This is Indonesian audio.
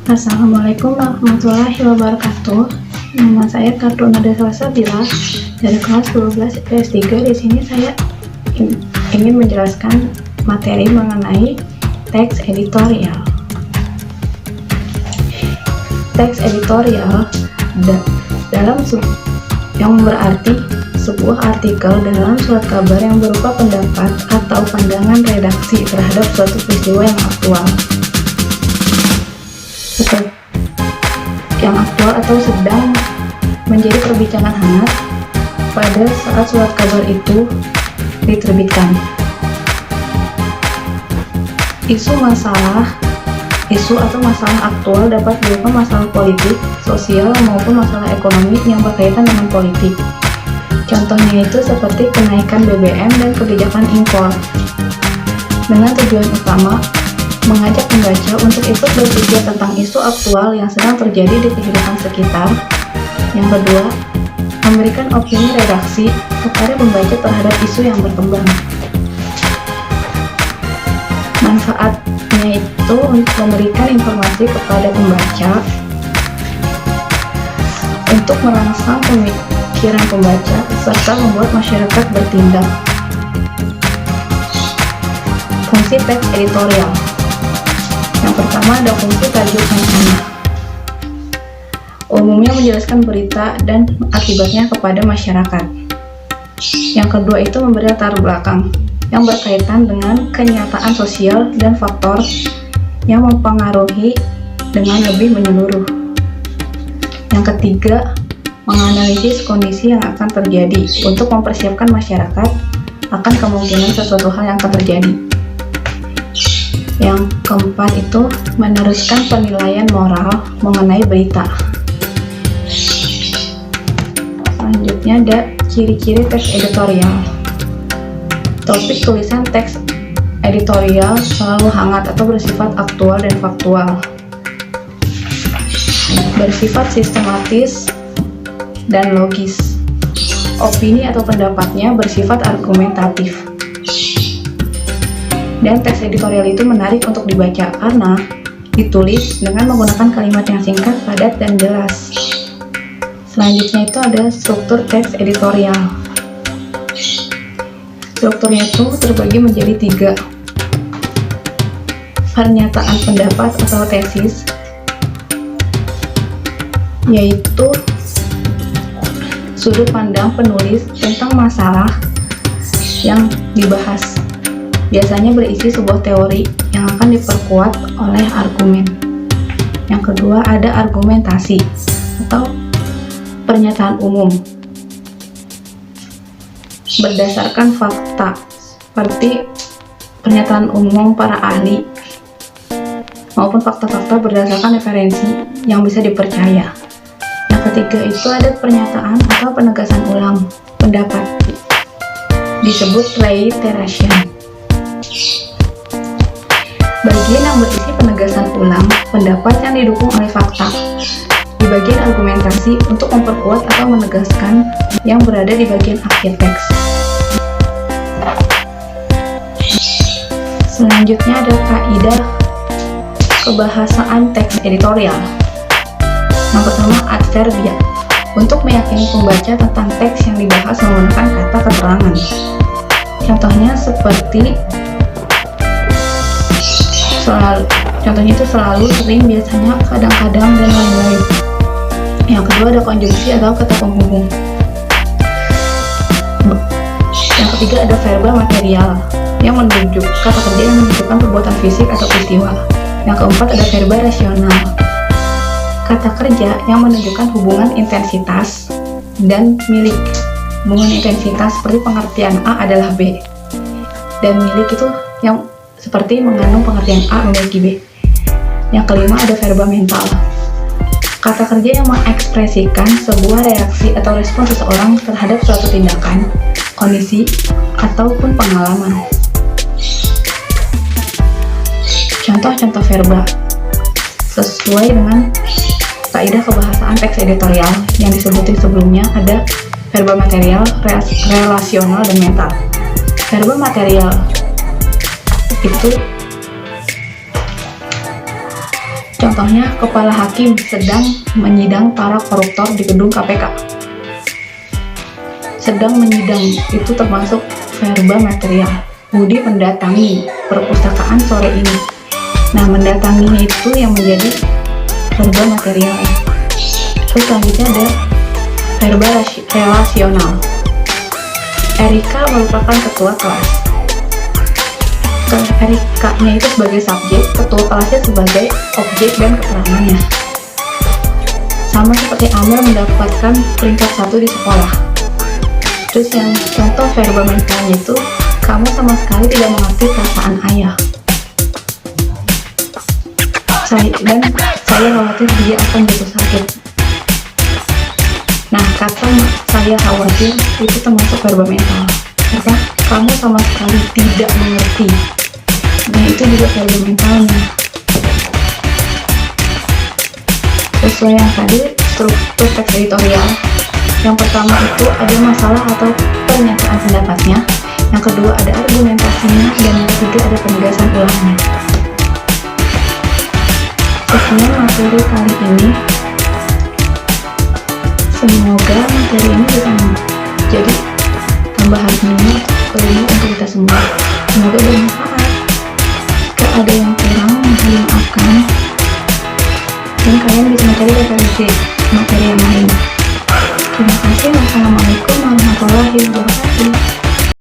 Assalamualaikum warahmatullahi wabarakatuh. Nama saya Kartu Nada Salsabila dari kelas 12 IPS 3. Di sini saya ingin menjelaskan materi mengenai teks editorial. Teks editorial yang berarti sebuah artikel dalam surat kabar yang berupa pendapat atau pandangan redaksi terhadap suatu peristiwa yang aktual atau sedang menjadi perbincangan hangat pada saat surat kabar itu diterbitkan. Isu atau masalah aktual dapat berupa masalah politik, sosial, maupun masalah ekonomi yang berkaitan dengan politik. Contohnya itu seperti kenaikan BBM dan kebijakan impor. Dengan tujuan utama mengajak pembaca untuk ikut berpikir tentang isu aktual yang sedang terjadi di kehidupan sekitar. Yang kedua, memberikan opini redaksi kepada pembaca terhadap isu yang berkembang. Manfaatnya itu untuk memberikan informasi kepada pembaca, untuk merangsang pemikiran pembaca, serta membuat masyarakat bertindak. Fungsi teks editorial. Yang pertama ada fungsi tajuk rencana. Umumnya menjelaskan berita dan akibatnya kepada masyarakat. Yang kedua itu memberi latar belakang yang berkaitan dengan kenyataan sosial dan faktor yang mempengaruhi dengan lebih menyeluruh. Yang ketiga, menganalisis kondisi yang akan terjadi untuk mempersiapkan masyarakat akan kemungkinan sesuatu hal yang akan terjadi. Yang keempat itu meneruskan penilaian moral mengenai berita. Selanjutnya ada ciri-ciri teks editorial. Topik tulisan teks editorial selalu hangat atau bersifat aktual dan faktual, bersifat sistematis dan logis. Opini atau pendapatnya bersifat argumentatif. Dan teks editorial itu menarik untuk dibaca karena ditulis dengan menggunakan kalimat yang singkat, padat, dan jelas. Selanjutnya itu ada struktur teks editorial. Strukturnya itu terbagi menjadi 3. Pernyataan pendapat atau tesis, yaitu sudut pandang penulis tentang masalah yang dibahas. Biasanya berisi sebuah teori yang akan diperkuat oleh argumen. Yang kedua ada argumentasi atau pernyataan umum berdasarkan fakta, seperti pernyataan umum para ahli maupun fakta-fakta berdasarkan referensi yang bisa dipercaya. Yang ketiga itu ada pernyataan atau penegasan ulang pendapat, disebut reiteration. Bagian yang berisi penegasan ulang pendapat yang didukung oleh fakta. Di bagian argumentasi untuk memperkuat atau menegaskan yang berada di bagian akhir teks. Selanjutnya ada kaidah kebahasaan teks editorial. Yang pertama adverbia, untuk meyakini pembaca tentang teks yang dibahas menggunakan kata keterangan. Contohnya seperti contohnya itu selalu, sering, biasanya, kadang-kadang, dan lain-lain. Yang kedua ada konjungsi atau kata penghubung. Yang ketiga ada verba material yang menunjuk kata kerja yang menunjukkan perbuatan fisik atau peristiwa. Yang keempat ada verba rasional, kata kerja yang menunjukkan hubungan intensitas dan milik. Hubungan intensitas seperti pengertian A adalah B, dan milik itu yang seperti mengandung pengertian A memiliki B. Yang kelima ada verba mental, kata kerja yang mengekspresikan sebuah reaksi atau respon seseorang terhadap suatu tindakan, kondisi, ataupun pengalaman. Contoh-contoh verba sesuai dengan kaidah kebahasaan teks editorial yang disebutin sebelumnya ada verba material, relasional, dan mental. Verba material itu Contohnya, kepala hakim sedang menyidang para koruptor di gedung KPK. Sedang menyidang itu termasuk verba material. Budi mendatangi perpustakaan sore ini. Nah, mendatanginya itu yang menjadi verba material. Terus selanjutnya ada verba relasional. Erika merupakan ketua kelas. Erika-nya itu sebagai subjek, ketua kelasnya sebagai objek dan keterangannya. Sama seperti Amel mendapatkan peringkat 1 di sekolah. Terus yang contoh verba mentalnya itu, kamu sama sekali tidak mengerti perasaan ayah. Saya khawatir dia akan jatuh sakit. Nah, kata saya khawatir itu termasuk verba mental. Kata kamu sama sekali tidak mengerti. Nah, itu juga verba mentalnya. Sesuai yang tadi, struktur teks editorial. Yang pertama itu ada masalah atau pernyataan pendapatnya. Yang kedua ada argumentasinya, dan yang ketiga ada penegasan ulangnya. Sekian materi kali ini. Semoga materi ini bisa jadi tambahan ilmu untuk kita semua. Semoga bermanfaat. Jika ada yang kurang, mohon dimaafkan. Dan kalian bisa mencari referensi.